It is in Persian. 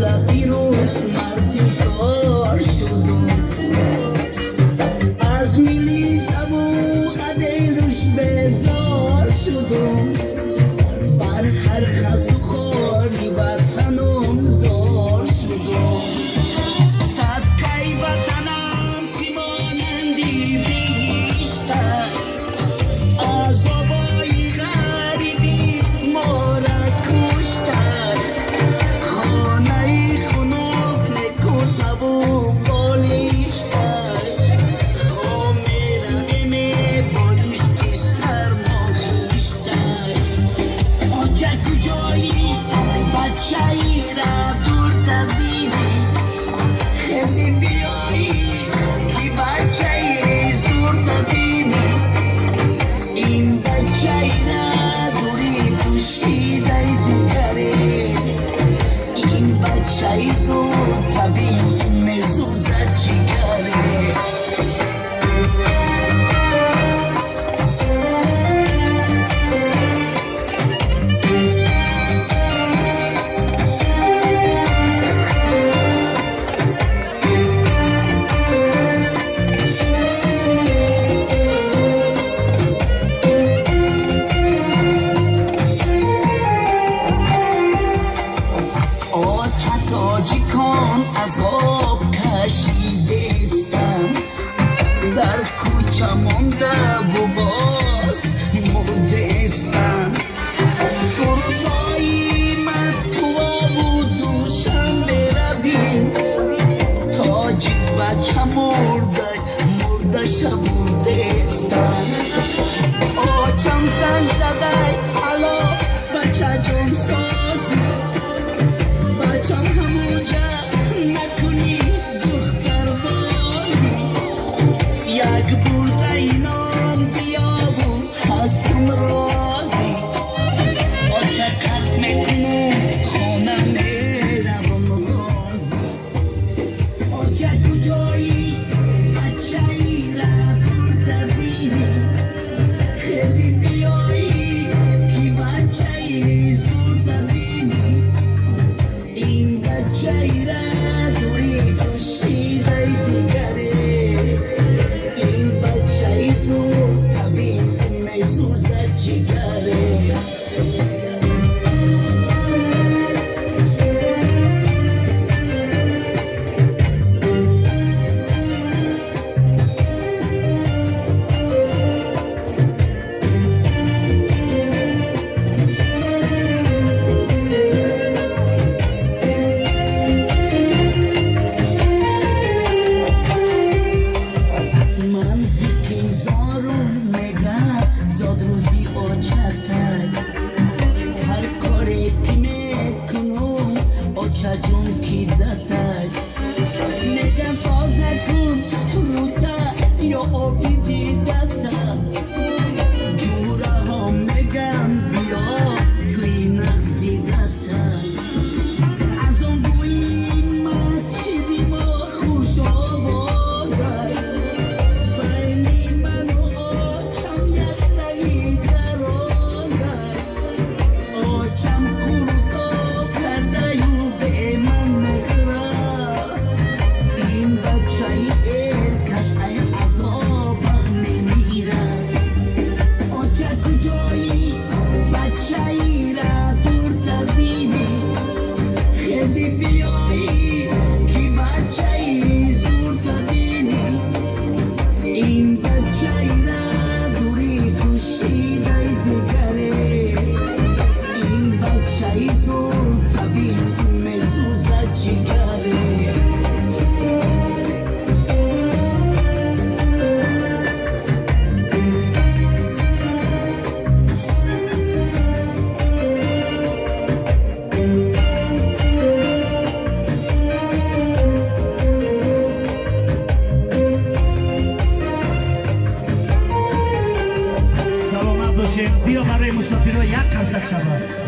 دیروز مردی کار شدم از میلی سبو قدیرش بزار شدم بر هر خز و خاری وطنم زار شدم صد کی وطنم که مانندی بیشتر آزابای غریبی ما را کشتر خانه خنک نکو سبو بالیشتر خامه رقم بالشتی سرما خیشتر آنچه کجایی بچه ای را دور تبینی خیزی بیایی که بچه ای زور تبینی این بچه ای را دوری پوشیده دیگره این بچه ای زور تبین میسوزد جگره تاجی کن از آب کشیدستم در کوچه مانده و باز مردستم فرزایی مسکوه و دوشم برویم تاجی بچه مرده شبردستم آچم زن زده حالا بچه جون سازی بچم همونجا نکنی دختر بازی یک برده اینان بیابو هستم رازی آچه قرض میکنم خانه میروم رازی آچه کجایی بچه ای را برده بینی خیزی بیایی که بچه ای زور بینی این بچه ای را دوری کشیده دیگره این بچه ای زور تبین میسوزد جگره جون کی دتای نگم تازه کن روتا یا آبی دیدتا جوره هم نگم بیا توی نقص دیدتا از اون بوی من چیدی ما خوش آوازای بینی من و آچم یک رهی درازای آچم کلوکا کرده یو به من مخرا این بچه ای کش ای عذابم میمیره آچه کجایی بچه ای را دور تبینی خیزی بیایی که بچه ای زور تبینی این بچه ای را دوری کشیده دیگره این بچه ای زور تبین میسوزد جگره سلامت باشین. بیا برای مسافرها یک قصد شود.